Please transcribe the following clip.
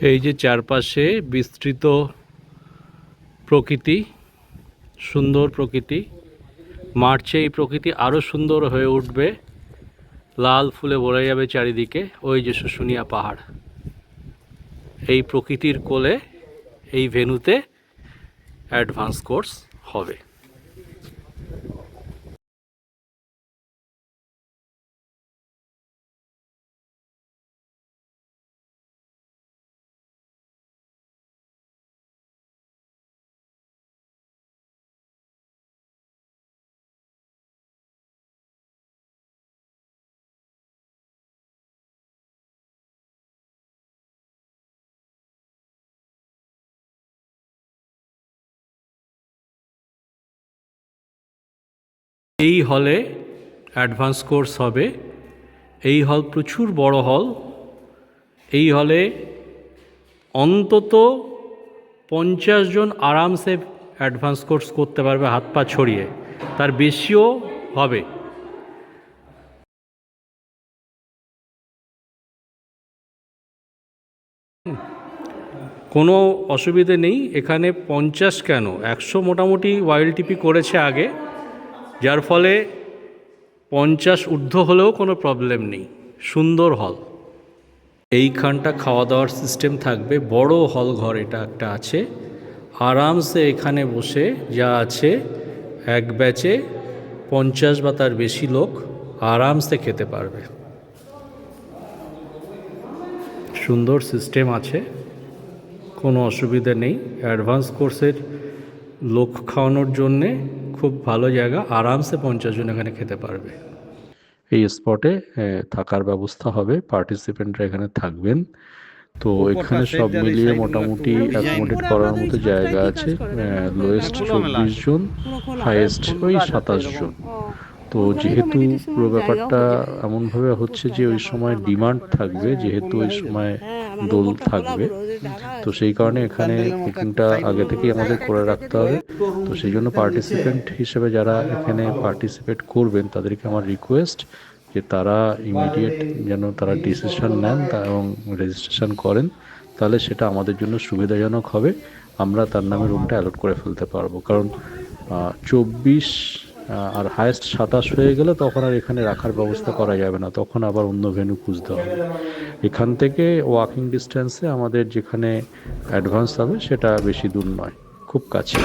এই যে চারপাশে বিস্তৃত প্রকৃতি, সুন্দর প্রকৃতি। মার্চে এই প্রকৃতি আরও সুন্দর হয়ে উঠবে, লাল ফুলে ভরে যাবে চারিদিকে। ওই যে শুশুনিয়া পাহাড়, এই প্রকৃতির কোলে এই ভেন্যুতে অ্যাডভান্স কোর্স হবে। এই হলে অ্যাডভান্স কোর্স হবে। এই হল প্রচুর বড় হল। এই হলে অন্তত 50 জন আরামসে অ্যাডভান্স কোর্স করতে পারবে, হাত পা ছড়িয়ে। তার বেশিও হবে। কোনো অসুবিধে নেই এখানে। 50 কেন, 100 মোটামুটি ওয়াইল্ডটিপি করেছে আগে, যার ফলে 50 ঊর্ধ্ব হলেও কোনো প্রবলেম নেই। সুন্দর হল। এইখানটা খাওয়া দাওয়ার সিস্টেম থাকবে। বড় হল ঘর এটা একটা আছে। আরামসে এখানে বসে যা আছে এক ব্যাচে 50 বা তার বেশি লোক আরামসে খেতে পারবে। সুন্দর সিস্টেম আছে, কোনো অসুবিধা নেই। অ্যাডভান্স কোর্সের লোক খাওয়ানোর জন্যে খুব ভালো জায়গা। আরামসে 50 জন এখানে খেতে পারবে। এই স্পটে থাকার ব্যবস্থা হবে, পার্টিসিপেন্টরা এখানে থাকবেন। তো এখানে সব মিলিয়ে মোটামুটি অ্যাকোমোডেট করার মতো জায়গা আছে। লোয়েস্ট 24 জন, হাইয়েস্ট ওই 27 জন। তো যেহেতু পুরো ব্যাপারটা এমনভাবে হচ্ছে যে ওই সময় ডিমান্ড থাকবে, যেহেতু ওই সময় দোল থাকবে, তো সেই কারণে এখানে বুকিংটা আগে থেকেই আমাদের করে রাখতে হবে। তো সেই জন্য পার্টিসিপেন্ট হিসেবে যারা এখানে পার্টিসিপেট করবেন তাদেরকে আমার রিকোয়েস্ট যে তারা ইমিডিয়েট যেন তারা ডিসিশন নেন এবং রেজিস্ট্রেশন করেন, তাহলে সেটা আমাদের জন্য সুবিধাজনক হবে। আমরা তার নামে রুমটা অ্যালট করে ফেলতে পারবো। কারণ 24 আর হায়েস্ট 27 হয়ে গেলে তখন আর এখানে রাখার ব্যবস্থা করা যাবে না, তখন আবার অন্য ভেন্যু খুঁজতে হবে। এখান থেকে ওয়াকিং ডিস্টেন্সে আমাদের যেখানে অ্যাডভান্স হবে সেটা বেশি দূর নয়, খুব কাছে।